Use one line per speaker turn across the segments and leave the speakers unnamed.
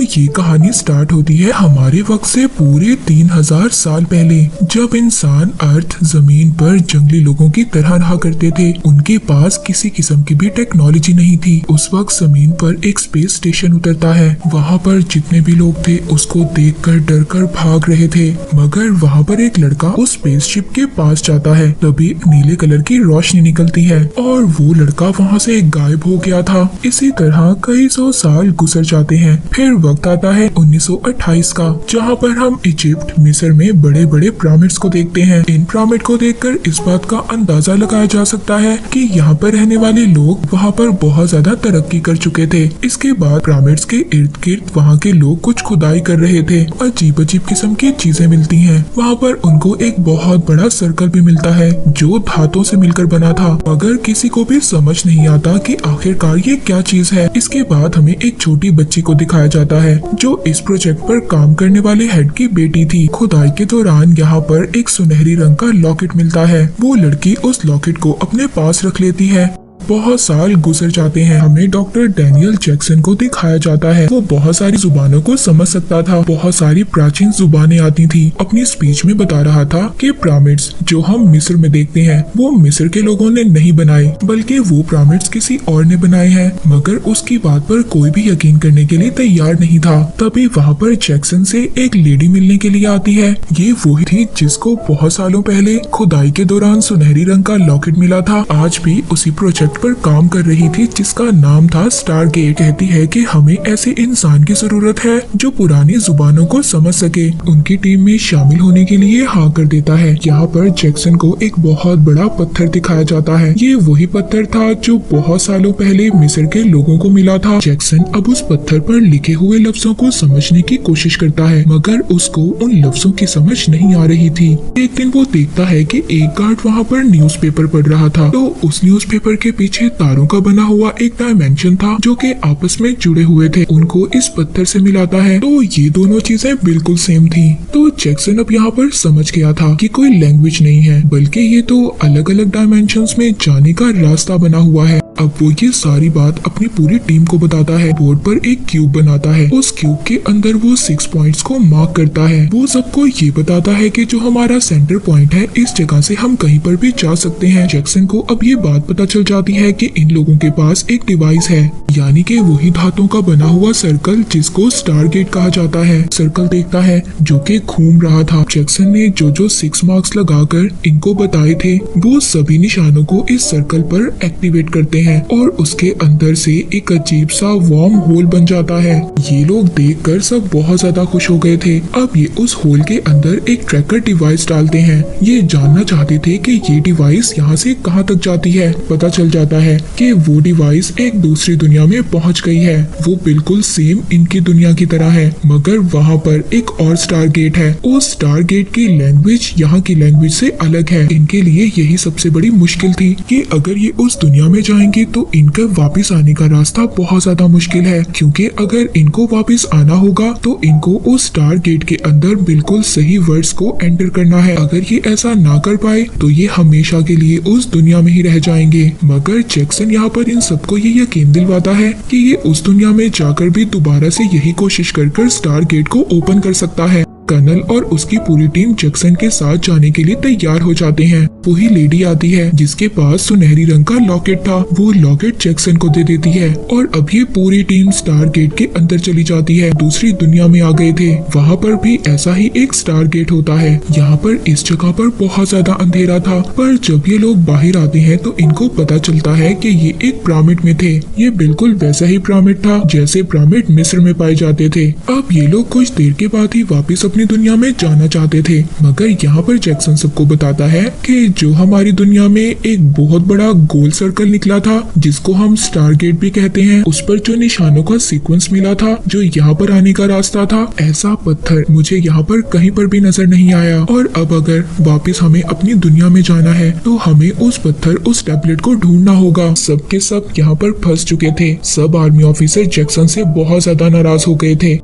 तो ये कहानी स्टार्ट होती है हमारे वक्त से पूरे 3000 साल पहले, जब इंसान अर्थ जमीन पर जंगली लोगों की तरह रहा करते थे। उनके पास किसी किस्म की भी टेक्नोलॉजी नहीं थी। उस वक्त जमीन पर एक स्पेस स्टेशन उतरता है। वहाँ पर जितने भी लोग थे उसको देखकर डरकर भाग रहे थे, मगर वहाँ पर एक लड़का उस स्पेसशिप के पास जाता है। तभी नीले कलर की रोशनी निकलती है और वो लड़का वहाँ से गायब हो गया था। इसी तरह कई सौ साल गुजर जाते हैं। फिर वक्त आता है 1928 का, जहाँ पर हम इजिप्ट मिस्र में बड़े बड़े पिरामिड्स को देखते हैं। इन पिरामिड को देखकर इस बात का अंदाजा लगाया जा सकता है कि यहाँ पर रहने वाले लोग वहाँ पर बहुत ज्यादा तरक्की कर चुके थे। इसके बाद पिरामिड्स के इर्द गिर्द वहाँ के लोग कुछ खुदाई कर रहे थे। अजीब अजीब किस्म की चीजें मिलती हैं। वहाँ पर उनको एक बहुत बड़ा सर्कल भी मिलता है जो धातु से मिलकर बना था, मगर किसी को भी समझ नहीं आता कि आखिरकार ये क्या चीज है। इसके बाद हमें एक छोटी बच्ची को दिखाया जाता है जो इस प्रोजेक्ट पर काम करने वाले हेड की बेटी थी। खुदाई के दौरान यहाँ पर एक सुनहरी रंग का लॉकेट मिलता है। वो लड़की उस लॉकेट को अपने पास रख लेती है। बहुत साल गुजर जाते हैं। हमें डॉक्टर डैनियल जैक्सन को दिखाया जाता है। वो बहुत सारी जुबानों को समझ सकता था। बहुत सारी प्राचीन जुबानें आती थी। अपनी स्पीच में बता रहा था कि पिरामिड्स जो हम मिस्र में देखते हैं वो मिस्र के लोगों ने नहीं बनाए, बल्कि वो पिरामिड्स किसी और ने बनाए हैं। मगर उसकी बात पर कोई भी यकीन करने के लिए तैयार नहीं था। तभी वहाँ पर जैक्सन से एक लेडी मिलने के लिए आती है। ये वही थी जिसको बहुत सालों पहले खुदाई के दौरान सुनहरी रंग का लॉकेट मिला था। आज भी उसी प्रोजेक्ट पर काम कर रही थी जिसका नाम था स्टारगेट। कहती है कि हमें ऐसे इंसान की जरूरत है जो पुरानी जुबानों को समझ सके। उनकी टीम में शामिल होने के लिए हाँ कर देता है। यहाँ पर जैक्सन को एक बहुत बड़ा पत्थर दिखाया जाता है। ये वही पत्थर था जो बहुत सालों पहले मिस्र के लोगों को मिला था। जैक्सन अब उस पत्थर पर लिखे हुए लफ्जों को समझने की कोशिश करता है, मगर उसको उन लफ्जों की समझ नहीं आ रही थी। एक दिन वो देखता है कि एक गार्ड वहाँ पर न्यूज़पेपर पढ़ रहा था। तो उस न्यूज़पेपर के पीछे तारों का बना हुआ एक डायमेंशन था जो कि आपस में जुड़े हुए थे। उनको इस पत्थर से मिलाता है तो ये दोनों चीजें बिल्कुल सेम थी। तो जैक्सन अब यहाँ पर समझ गया था कि कोई लैंग्वेज नहीं है, बल्कि ये तो अलग अलग डायमेंशंस में जाने का रास्ता बना हुआ है। अब वो ये सारी बात अपनी पूरी टीम को बताता है। बोर्ड पर एक क्यूब बनाता है। उस क्यूब के अंदर वो 6 पॉइंट्स को मार्क करता है। वो सबको ये बताता है कि जो हमारा सेंटर पॉइंट है इस जगह से हम कहीं पर भी जा सकते हैं। जैक्सन को अब ये बात पता चल जाती है कि इन लोगों के पास एक डिवाइस है, यानी कि वही धातुओं का बना हुआ सर्कल जिसको स्टारगेट कहा जाता है। सर्कल देखता है जो कि घूम रहा था। जैक्सन ने जो 6 मार्क्स लगाकर इनको बताए थे वो सभी निशानों को इस सर्कल पर एक्टिवेट करते हैं और उसके अंदर से एक अजीब सा वार्म होल बन जाता है। ये लोग देखकर सब बहुत ज्यादा खुश हो गए थे। अब ये उस होल के अंदर एक ट्रैकर डिवाइस डालते हैं। ये जानना चाहते थे कि ये डिवाइस यहाँ से कहाँ तक जाती है। पता चल जाता है कि वो डिवाइस एक दूसरी दुनिया में पहुँच गई है। वो बिल्कुल सेम इनकी दुनिया की तरह है, मगर वहाँ पर एक और स्टारगेट है। उस स्टारगेट की लैंग्वेज यहाँ की लैंग्वेज से अलग है। इनके लिए यही सबसे बड़ी मुश्किल थी कि अगर ये उस दुनिया में जाएंगे तो इनका वापस आने का रास्ता बहुत ज्यादा मुश्किल है, क्योंकि अगर इनको वापस आना होगा तो इनको उस स्टारगेट के अंदर बिल्कुल सही वर्ड्स को एंटर करना है। अगर ये ऐसा ना कर पाए तो ये हमेशा के लिए उस दुनिया में ही रह जाएंगे। मगर जैक्सन यहाँ पर इन सबको ये यकीन दिलवाता है कि ये उस दुनिया में जाकर भी दोबारा से यही कोशिश कर स्टारगेट को ओपन कर सकता है। कर्नल और उसकी पूरी टीम जैक्सन के साथ जाने के लिए तैयार हो जाते हैं। वही लेडी आती है जिसके पास सुनहरी रंग का लॉकेट था। वो लॉकेट जैक्सन को दे देती है और अब ये पूरी टीम स्टारगेट के अंदर चली जाती है। दूसरी दुनिया में आ गए थे। वहाँ पर भी ऐसा ही एक स्टारगेट होता है। यहाँ पर इस जगह पर बहुत ज्यादा अंधेरा था, पर जब ये लोग बाहर आते हैं तो इनको पता चलता है कि ये एक पिरामिड में थे। ये बिल्कुल वैसा ही पिरामिड था जैसे पिरामिड मिस्र में पाए जाते थे। अब ये लोग कुछ देर के बाद ही वापिस अपनी दुनिया में जाना चाहते थे, मगर यहाँ पर जैक्सन सबको बताता है कि जो हमारी दुनिया में एक बहुत बड़ा गोल सर्कल निकला था जिसको हम स्टारगेट भी कहते हैं, उस पर जो निशानों का सीक्वेंस मिला था जो यहाँ पर आने का रास्ता था, ऐसा पत्थर मुझे यहाँ पर कहीं पर भी नजर नहीं आया। और अब अगर वापस हमें अपनी दुनिया में जाना है तो हमें उस पत्थर उस टैबलेट को ढूंढना होगा। सबके सब यहाँ पर फंस चुके थे। सब आर्मी ऑफिसर जैक्सन से बहुत ज्यादा नाराज हो गए थे।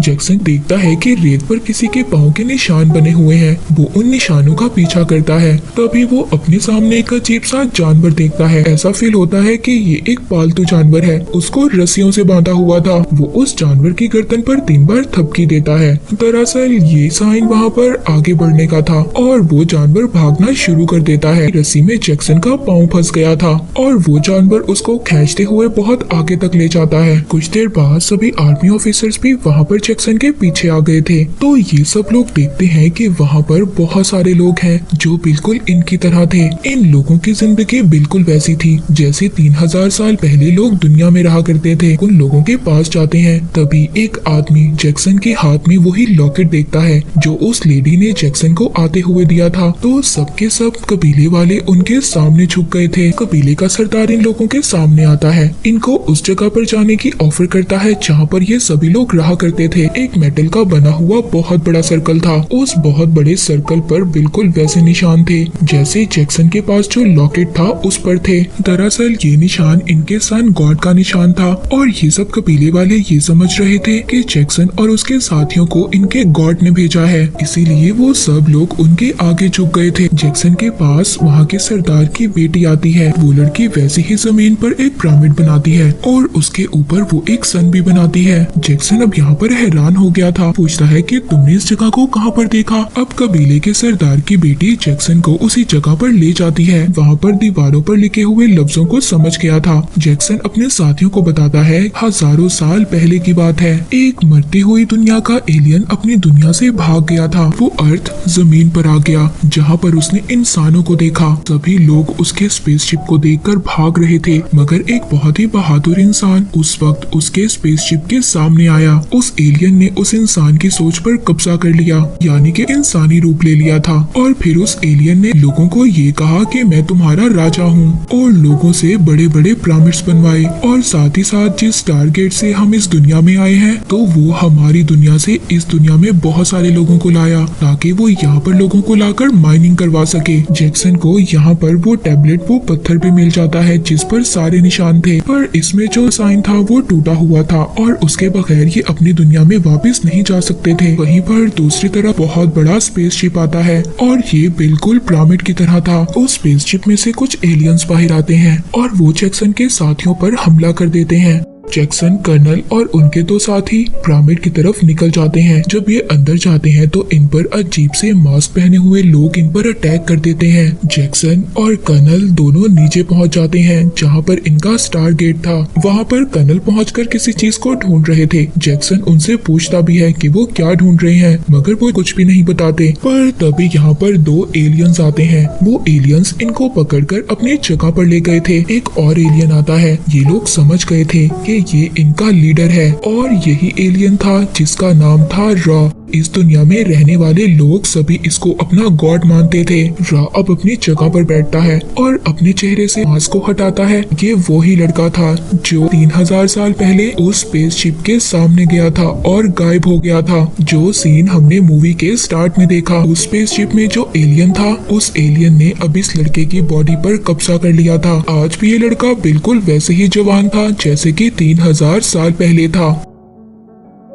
जैक्सन देखता है कि रेत पर किसी के पाँव के निशान बने हुए हैं। वो उन निशानों का पीछा करता है। तभी वो अपने सामने एक अजीब सा जानवर देखता है। ऐसा फील होता है कि ये एक पालतू जानवर है। उसको रस्सियों से बांधा हुआ था। वो उस जानवर की गर्दन पर 3 बार थपकी देता है। दरअसल ये साइन वहाँ पर आगे बढ़ने का था और वो जानवर भागना शुरू कर देता है। रस्सी में जैक्सन का पाँव फंस गया था और वो जानवर उसको खींचते हुए बहुत आगे तक ले जाता है। कुछ देर बाद सभी आर्मी ऑफिसर्स भी वहाँ पर जैक्सन के पीछे आ गए थे। तो ये सब लोग देखते हैं कि वहाँ पर बहुत सारे लोग हैं जो बिल्कुल इनकी तरह थे। इन लोगों की जिंदगी बिल्कुल वैसी थी जैसे 3000 साल पहले लोग दुनिया में रहा करते थे। उन लोगों के पास जाते हैं, तभी एक आदमी जैक्सन के हाथ में वही लॉकेट देखता है जो उस लेडी ने जैक्सन को आते हुए दिया था। तो सबके सब कबीले वाले उनके सामने झुक गए थे। कबीले का सरदार इन लोगों के सामने आता है, इनको उस जगह पर जाने की ऑफर करता है जहाँ पर ये सभी लोग रहा करते थे। एक मेटल का बना हुआ बहुत बड़ा सर्कल था। उस बहुत बड़े सर्कल पर बिल्कुल वैसे निशान थे जैसे जैक्सन के पास जो लॉकेट था उस पर थे। दरअसल ये निशान इनके सन गॉड का निशान था और ये सब कबीले वाले ये समझ रहे थे कि जैक्सन और उसके साथियों को इनके गॉड ने भेजा है, इसीलिए वो सब लोग उनके आगे झुक गए थे। जैक्सन के पास वहाँ के सरदार की बेटी आती है। वो लड़की वैसे ही जमीन पर एक पिरामिड बनाती है और उसके ऊपर वो एक सन भी बनाती है। जैक्सन अब यहाँ पर हैरान हो गया था। पूछता है कि तुमने इस जगह को कहाँ पर देखा। अब कबीले के सरदार की बेटी जैक्सन को उसी जगह पर ले जाती है। वहाँ पर दीवारों पर लिखे हुए लफ्जों को समझ गया था। जैक्सन अपने साथियों को बताता है हजारों साल पहले की बात है, एक मरती हुई दुनिया का एलियन अपनी दुनिया से भाग गया था। वो अर्थ जमीन पर आ गया जहाँ पर उसने इंसानों को देखा। सभी लोग उसके स्पेसशिप को देखकर भाग रहे थे, मगर एक बहुत ही बहादुर इंसान उस वक्त उसके स्पेसशिप के सामने आया। उस एलियन ने उस इंसान की सोच पर कब्जा कर लिया, यानी कि इंसानी रूप ले लिया था। और फिर उस एलियन ने लोगों को ये कहा कि मैं तुम्हारा राजा हूँ और लोगों से बड़े बड़े पिरामिड्स बनवाए और साथ ही साथ जिस टारगेट से हम इस दुनिया में आए हैं तो वो हमारी दुनिया से इस दुनिया में बहुत सारे लोगों को लाया ताकि वो यहाँ पर लोगों को लाकर माइनिंग करवा सके। जैक्सन को यहाँ पर वो टैबलेट वो पत्थर पे मिल जाता है जिस पर सारे निशान थे, पर इसमें जो साइन था वो टूटा हुआ था और उसके बगैर ये अपनी दुनिया में वापस नहीं जा सकते थे। वहीं पर दूसरी तरफ बहुत बड़ा स्पेसशिप आता है और ये बिल्कुल पिरामिड की तरह था। उस स्पेसशिप में से कुछ एलियंस बाहर आते हैं और वो जैक्सन के साथियों पर हमला कर देते हैं। जैक्सन, कर्नल और उनके 2 साथी पिरामिड की तरफ निकल जाते हैं। जब ये अंदर जाते हैं तो इन पर अजीब से मास्क पहने हुए लोग इन पर अटैक कर देते हैं। जैक्सन और कर्नल दोनों नीचे पहुंच जाते हैं जहां पर इनका स्टार गेट था। वहां पर कर्नल पहुंचकर किसी चीज को ढूंढ रहे थे। जैक्सन उनसे पूछता भी है कि वो क्या ढूंढ रहे हैं, मगर वो कुछ भी नहीं बताते। पर तभी यहाँ पर 2 एलियंस आते हैं। वो एलियंस इनको पकड़कर अपनी जगह पर ले गए थे। एक और एलियन आता है। ये लोग समझ गए थे कि ये इनका लीडर है और यही एलियन था जिसका नाम था रॉ। इस दुनिया में रहने वाले लोग सभी इसको अपना गॉड मानते थे। रॉ अब अपनी जगह पर बैठता है और अपने चेहरे से मास्क को हटाता है। ये वही लड़का था जो 3000 साल पहले उस स्पेसशिप के सामने गया था और गायब हो गया था। जो सीन हमने मूवी के स्टार्ट में देखा, उस स्पेसशिप में जो एलियन था उस एलियन ने अब इस लड़के की बॉडी पर कब्जा कर लिया था। आज भी ये लड़का बिल्कुल वैसे ही जवान था जैसे कि 3000 साल पहले था।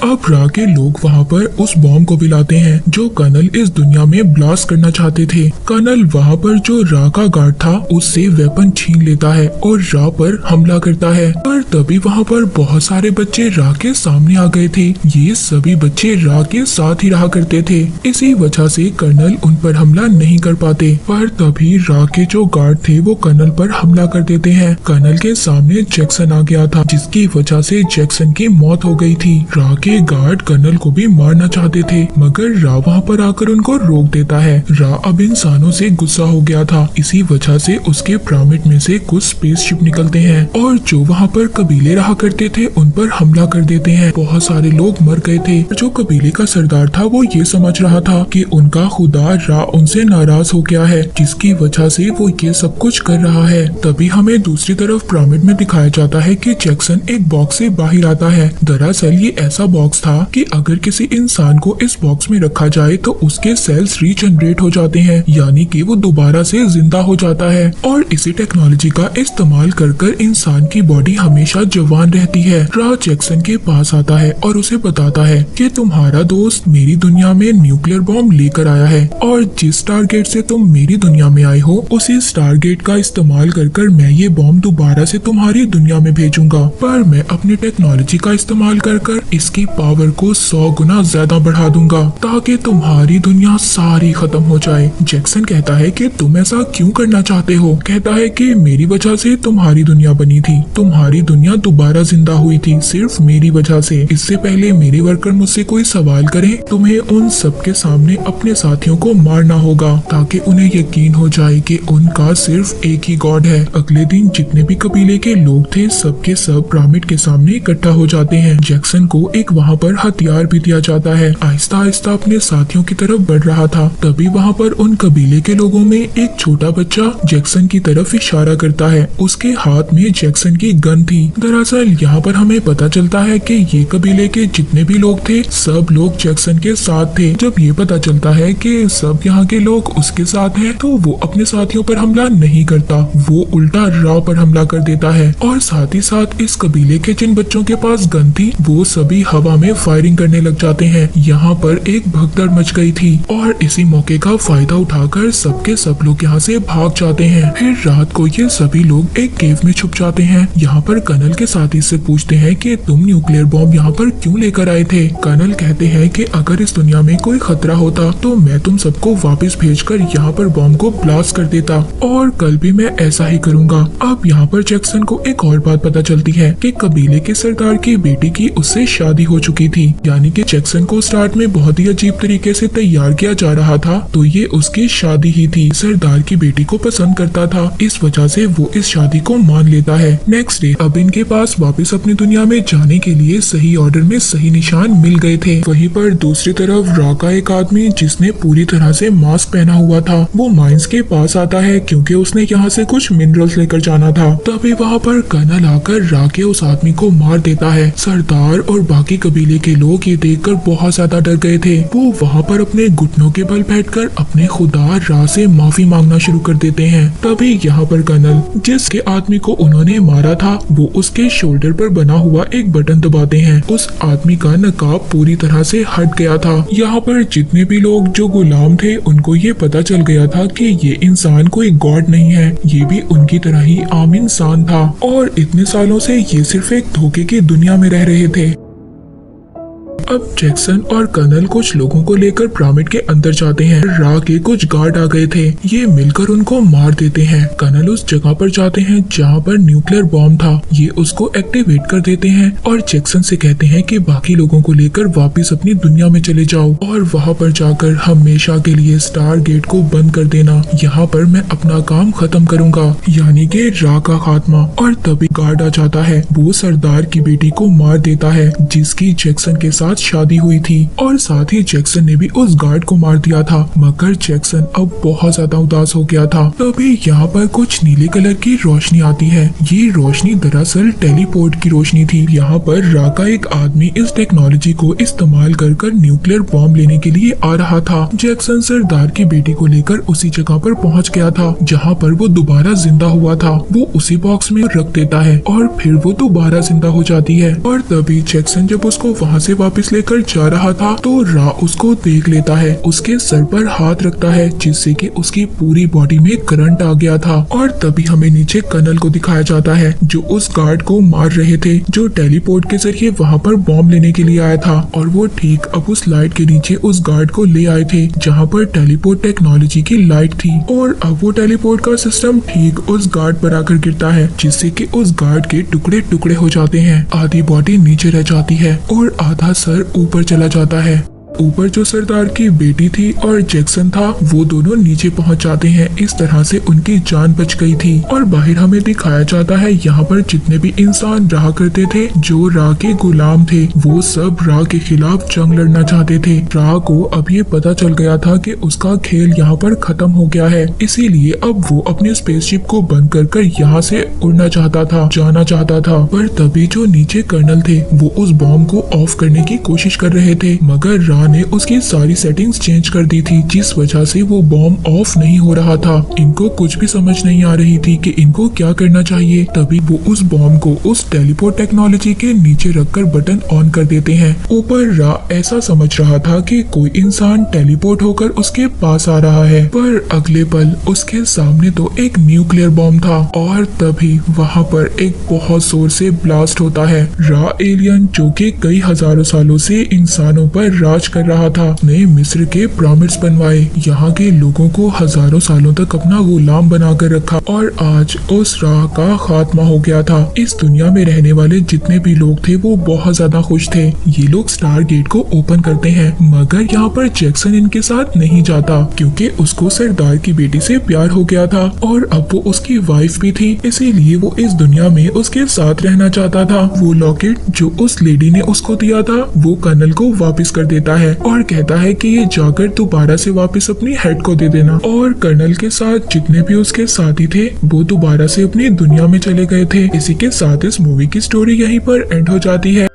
अब रा के लोग वहाँ पर उस बॉम्ब को भी लाते हैं जो कर्नल इस दुनिया में ब्लास्ट करना चाहते थे। कर्नल वहाँ पर जो रा का गार्ड था उससे वेपन छीन लेता है और रा पर हमला करता है। पर तभी वहाँ पर बहुत सारे बच्चे रा के सामने आ गए थे। ये सभी बच्चे रा के साथ ही रहा करते थे, इसी वजह से कर्नल उन पर हमला नहीं कर पाते। पर तभी रा के जो गार्ड थे वो कर्नल पर हमला कर देते हैं। कर्नल के सामने जैक्सन आ गया था जिसकी वजह से जैक्सन की मौत हो गई थी। रा के गार्ड कर्नल को भी मारना चाहते थे, मगर रा वहाँ पर आकर उनको रोक देता है। रा अब इंसानों से गुस्सा हो गया था, इसी वजह से उसके पिरामिड में से कुछ स्पेसशिप निकलते हैं और जो वहाँ पर कबीले रहा करते थे उन पर हमला कर देते हैं। बहुत सारे लोग मर गए थे। जो कबीले का सरदार था वो ये समझ रहा था कि उनका खुदा रा उनसे नाराज हो गया है, जिसकी वजह से वो ये सब कुछ कर रहा है। तभी हमें दूसरी तरफ पिरामिड में दिखाया जाता है कि जैक्सन एक बॉक्स से बाहर आता है। दरअसल ये ऐसा बॉक्स था कि अगर किसी इंसान को इस बॉक्स में रखा जाए तो उसके सेल्स रीजनरेट हो जाते हैं, यानी कि वो दोबारा से जिंदा हो जाता है। और इसी टेक्नोलॉजी का इस्तेमाल कर इंसान की बॉडी हमेशा हमेशा जवान रहती है। रा जैक्सन के पास आता है और उसे बताता है कि तुम्हारा दोस्त मेरी दुनिया में न्यूक्लियर बॉम्ब लेकर आया है और जिस टारगेट से तुम मेरी दुनिया में आए हो उसी टारगेट का इस्तेमाल कर मैं ये बॉम्ब दोबारा से तुम्हारी दुनिया में भेजूंगा, पर मैं अपनी टेक्नोलॉजी का इस्तेमाल कर इसकी पावर को 100 गुना ज्यादा बढ़ा दूंगा ताकि तुम्हारी दुनिया सारी खत्म हो जाए। जैक्सन कहता है कि तुम ऐसा क्यों करना चाहते हो? कहता है कि मेरी वजह से तुम्हारी दुनिया बनी थी, तुम्हारी दुनिया दोबारा जिंदा हुई थी सिर्फ मेरी वजह से। इससे पहले मेरे वर्कर मुझसे कोई सवाल करे तुम्हें उन सबके सामने अपने साथियों को मारना होगा ताकि उन्हें यकीन हो जाए कि उनका सिर्फ एक ही गॉड है। अगले दिन जितने भी कबीले के लोग थे सबके सब पिरामिड के सामने इकट्ठा हो जाते हैं। जैक्सन को एक वहाँ पर हथियार भी दिया जाता है। आहिस्ता आहिस्ता अपने साथियों की तरफ बढ़ रहा था, तभी वहाँ पर उन कबीले के लोगों में एक छोटा बच्चा जैक्सन की तरफ इशारा करता है। उसके हाथ में जैक्सन की गन थी। दरअसल यहाँ पर हमें पता चलता है कि ये कबीले के जितने भी लोग थे सब लोग जैक्सन के साथ थे। जब ये पता चलता है कि सब यहाँ के लोग उसके साथ हैं, तो वो अपने साथियों पर हमला नहीं करता, वो उल्टा रा पर हमला कर देता है और साथ ही साथ इस कबीले के जिन बच्चों के पास गन थी वो सभी हवा में फायरिंग करने लग जाते हैं। यहाँ पर एक भगदड़ मच गई थी और इसी मौके का फायदा उठाकर सबके सब लोग यहाँ से भाग जाते हैं। फिर रात को ये सभी लोग एक केव में छुप जाते हैं। यहाँ पर कर्नल के साथी से पूछते हैं कि तुम न्यूक्लियर बॉम्ब यहाँ पर क्यों लेकर आए थे? कर्नल कहते हैं कि अगर इस दुनिया में कोई खतरा होता तो मैं तुम सबको वापस भेजकर यहाँ पर बॉम्ब को ब्लास्ट कर देता और कल भी मैं ऐसा ही करूँगा। अब यहाँ पर जैक्सन को एक और बात पता चलती है कि कबीले के सरदार की बेटी की उससे शादी हो चुकी थी, यानी कि जैक्सन को स्टार्ट में बहुत ही अजीब तरीके से तैयार किया जा रहा था, तो ये उसकी शादी ही थी। सरदार की बेटी को पसंद करता था, इस वजह से वो इस शादी को मान लेता है। नेक्स्ट डे अब इनके पास वापस अपनी दुनिया में जाने के लिए सही ऑर्डर में सही निशान मिल गए थे। वहीं पर दूसरी तरफ रा का एक आदमी जिसने पूरी तरह से मास्क पहना हुआ था वो माइंस के पास आता है क्योंकि उसने यहाँ से कुछ मिनरल्स लेकर जाना था। तभी वहाँ पर कर्नल आकर रा के उस आदमी को मार देता है। सरदार और बाकी कबीले के लोग ये देखकर बहुत ज्यादा डर गए थे। वो वहाँ पर अपने घुटनों के बल बैठकर अपने खुदा रा से माफी मांगना शुरू कर देते हैं। तभी यहाँ पर कर्नल जिसके आदमी को उन्होंने मारा था वो उसके शोल्डर पर बना हुआ एक बटन दबाते हैं। उस आदमी का नकाब पूरी तरह से हट गया था। यहाँ पर जितने भी लोग जो गुलाम थे उनको ये पता चल गया था कि ये इंसान कोई गॉड नहीं है, ये भी उनकी तरह ही आम इंसान था और इतने सालों से ये सिर्फ एक धोखे की दुनिया में रह रहे थे। अब जैक्सन और कर्नल कुछ लोगों को लेकर पिरामिड के अंदर जाते हैं। रा के कुछ गार्ड आ गए थे, ये मिलकर उनको मार देते हैं। कर्नल उस जगह पर जाते हैं जहाँ पर न्यूक्लियर बॉम्ब था, ये उसको एक्टिवेट कर देते हैं और जैक्सन से कहते हैं कि बाकी लोगों को लेकर वापस अपनी दुनिया में चले जाओ और वहाँ पर जाकर हमेशा के लिए स्टार गेट को बंद कर देना, यहाँ पर मैं अपना काम खत्म करूंगा, यानी कि रा का खात्मा। और तभी गार्ड आ जाता है, वो सरदार की बेटी को मार देता है जिसकी जैक्सन के साथ शादी हुई थी और साथ ही जैक्सन ने भी उस गार्ड को मार दिया था। मगर जैक्सन अब बहुत ज्यादा उदास हो गया था। तभी यहाँ पर कुछ नीले कलर की रोशनी आती है। ये रोशनी दरअसल टेलीपोर्ट की रोशनी थी। यहाँ पर रा का एक आदमी इस टेक्नोलॉजी को इस्तेमाल कर न्यूक्लियर बॉम्ब लेने के लिए आ रहा था। जैक्सन सरदार की बेटी को लेकर उसी जगह पर पहुँच गया था जहाँ पर वो दोबारा जिंदा हुआ था। वो उसी बॉक्स में रख देता है और फिर वो दोबारा जिंदा हो जाती है। और तभी जैक्सन जब उसको वहाँ से वापस लेकर जा रहा था तो रा उसको देख लेता है, उसके सर पर हाथ रखता है जिससे कि उसकी पूरी बॉडी में करंट आ गया था। और तभी हमें नीचे कर्नल को दिखाया जाता है जो उस गार्ड को मार रहे थे, जो टेलीपोर्ट के जरिए वहाँ पर बॉम्ब लेने के लिए आया था। और वो ठीक अब उस लाइट के नीचे उस गार्ड को ले आए थे जहाँ पर टेलीपोर्ट टेक्नोलॉजी की लाइट थी। और अब वो टेलीपोर्ट का सिस्टम ठीक उस गार्ड पर आकर गिरता है जिससे कि उस गार्ड के टुकड़े टुकड़े हो जाते हैं। आधी बॉडी नीचे रह जाती है और आधा सर ऊपर चला जाता है। ऊपर जो सरदार की बेटी थी और जैक्सन था वो दोनों नीचे पहुंच जाते हैं। इस तरह से उनकी जान बच गई थी। और बाहर हमें दिखाया जाता है यहाँ पर जितने भी इंसान रहा करते थे जो रा के गुलाम थे वो सब रा के खिलाफ जंग लड़ना चाहते थे। रा को अब ये पता चल गया था कि उसका खेल यहाँ पर खत्म हो गया है, इसीलिए अब वो अपने स्पेसशिप को बंद कर यहाँ से उड़ना चाहता था, जाना चाहता था। पर तभी जो नीचे कर्नल थे वो उस बॉम्ब को ऑफ करने की कोशिश कर रहे थे, मगर रा रा ने उसकी सारी सेटिंग्स चेंज कर दी थी, जिस वजह से वो बॉम्ब ऑफ नहीं हो रहा था। इनको कुछ भी समझ नहीं आ रही थी कि इनको क्या करना चाहिए। तभी वो उस बॉम्ब को उस टेलीपोर्ट टेक्नोलॉजी के नीचे रखकर बटन ऑन कर देते हैं। ऊपर रा ऐसा समझ रहा था कि कोई इंसान टेलीपोर्ट होकर उसके पास आ रहा है, पर अगले पल उसके सामने तो एक न्यूक्लियर बॉम्ब था और तभी वहाँ पर एक बहुत जोर से ब्लास्ट होता है। रा एलियन जो कि कई हजारों सालों से इंसानों पर राज कर रहा था, ने मिस्र के पिरामिड्स बनवाए, यहाँ के लोगों को हजारों सालों तक अपना गुलाम बनाकर रखा और आज उस राह का खात्मा हो गया था। इस दुनिया में रहने वाले जितने भी लोग थे वो बहुत ज्यादा खुश थे। ये लोग स्टार गेट को ओपन करते हैं, मगर यहाँ पर जैक्सन इनके साथ नहीं जाता क्योंकि उसको सरदार की बेटी से प्यार हो गया था और अब वो उसकी वाइफ भी थी, इसीलिए वो इस दुनिया में उसके साथ रहना चाहता था। वो लॉकेट जो उस लेडी ने उसको दिया था वो कर्नल को वापस कर देता है और कहता है कि ये जाकर दोबारा से वापस अपनी हेड को दे देना। और कर्नल के साथ जितने भी उसके साथी थे वो दोबारा से अपनी दुनिया में चले गए थे। इसी के साथ इस मूवी की स्टोरी यहीं पर एंड हो जाती है।